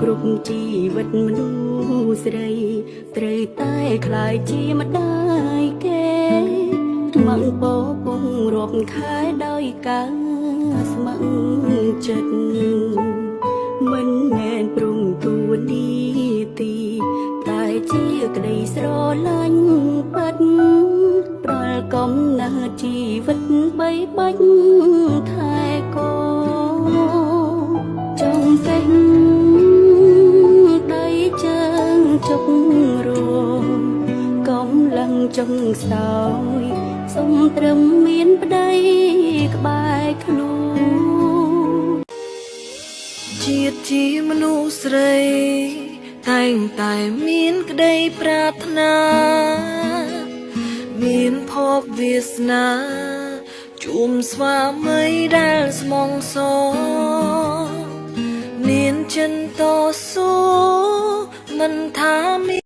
គ្រប់ជីវិតមនុស្សស្រីត្រូវតែខ្លាយជាម្ដាយគេមកពោពងរាប់ខែដោយការស្មឹងចិត្តមិនមែនព្រមទួនីទីតែជាក្តីស្រឡាញ់ពិតប្រល់កំណើតជីវិតបីបាច់ថែកូចង់ពេញដៃជើងជុករមកំឡឹងចុងខ្សោយសុំត្រឹមមានប្តីក្បែរខ្លួនជាតិជាមនុស្សស្រីតែងតែមានក្តីប្រាថ្នាមានភពវាសនាជួមស្វាមីដែលស្មងសមានចិនតស៊ូមិនថាមាន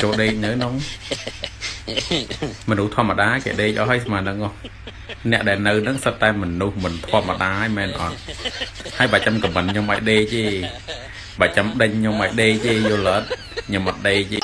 ចូលដេកនៅក្នុងមនុស្សធម្មតាគេដេកអស់ហើយស្មានហ្នឹងអ្នកដែលនៅហ្នឹងសិតតែមនុស្សមិនធម្មតាហើយមែនអត់ហើយបើចាំខមមិនខ្ញុំឲ្យដេកទេបើចាំដេញខ្ញុំឲ្យដេកទេយល់អត់ខ្ញុំអត់ដេកទេ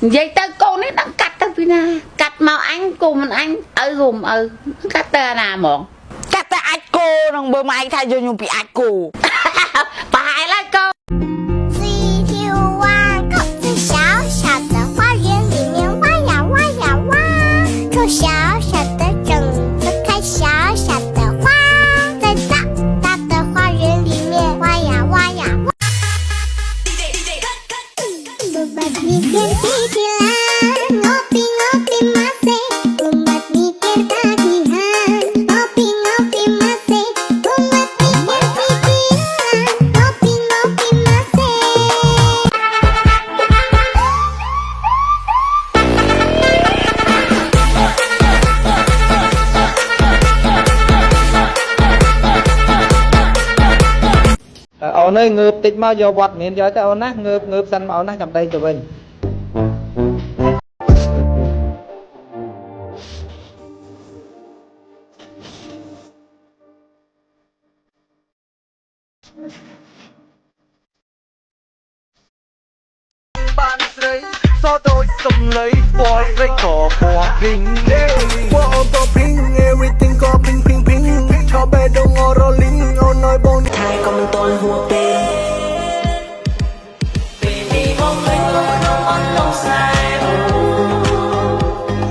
និយាយទៅកូននេះដឹងកាត់ទៅពីណាកាត់មកអញគូមិនអញឪគុំឪកាត់ទៅអាណាហ្មងកាត់ទៅអាចគោនឹងបើមកឯងថាយកខ្ញុំពីអាចគោប្រហែលហើយកូនអូនងើបតិចមកយកវត្តមានយកទៅអូនណាងើបសិនមកអូនណាចាំដេញទៅវិញបានស្រីសដូចសំឡីពណ៌ស្រីក៏ពណ៌ព្រីងពណ៌អូនក៏ព្រីង everything ក៏ព្រីងឆោបេដងរលីងអូនឲ្យបងថែក៏មិនតន់ហួរទេពេលនេះបងឃើញលោកក្នុងអត់លងស្នេហ៍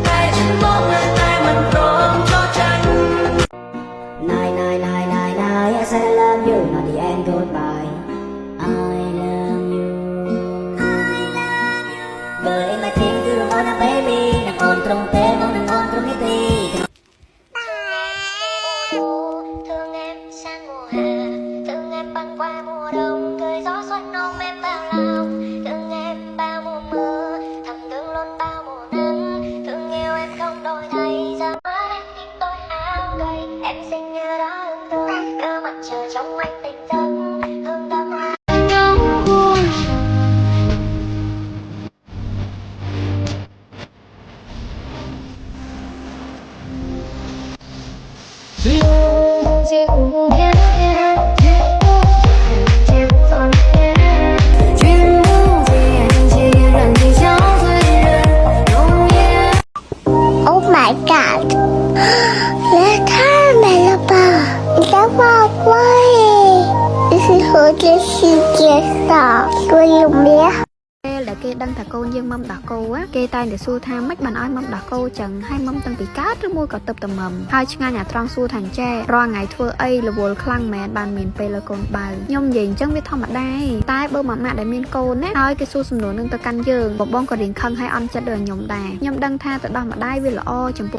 តែฉันบอกតែមិនព្រមចោលចាញ់ I said I love you not the end goodbye I love you បើឯងមកทิ้งគឺរងណា baby នឹងអូនត្រង់ទេមកនឹងអូនត្រង់នេះទេthương em sang mùa hè thương em băng qua mùa đông cười gió xuân ôm em bao lòng thương em bao mùa mưa thầm thương luôn bao mùa nắng thương yêu em không đổi thay ra mắt em nhìn tôi áo gầy em xinh như đó hương thơm cơ mặt trời trong anh tình giấc hương thơm hoa my god และถ้าแม่ละป่าจะบอกว่าคือเขาจะชี้เกียรติสอบตัวยุ่งเลี้ย ពេលដែលគេដឹងថាកូនយើងមុំដោះគោគេតែងតែសួរថាម៉េចបានឲ្យមុំដោះគោចឹងហើយមុំតាំងពីកើតឬមួយក៏ទៅតែមុំហើយឆ្ងាញ់អាត្រង់សួរថាចេះរាល់ថ្ងៃធ្វើអីរវល់ខ្លាំងមែនបានមានពេលឲ្យកូនបើខ្ញុំនិយាយអញ្ចឹងវាធម្មតាតែបើម៉ាក់ដែលមានកូនណាហើយគេសួរសំណួរនឹងទៅកាន់យើងបងក៏រៀងខឹងហើយអន់ចិត្តដូចខ្ញុំដែរខ្ញុំដឹងថាទៅដោះម្ដាយវាល្អចំពោះ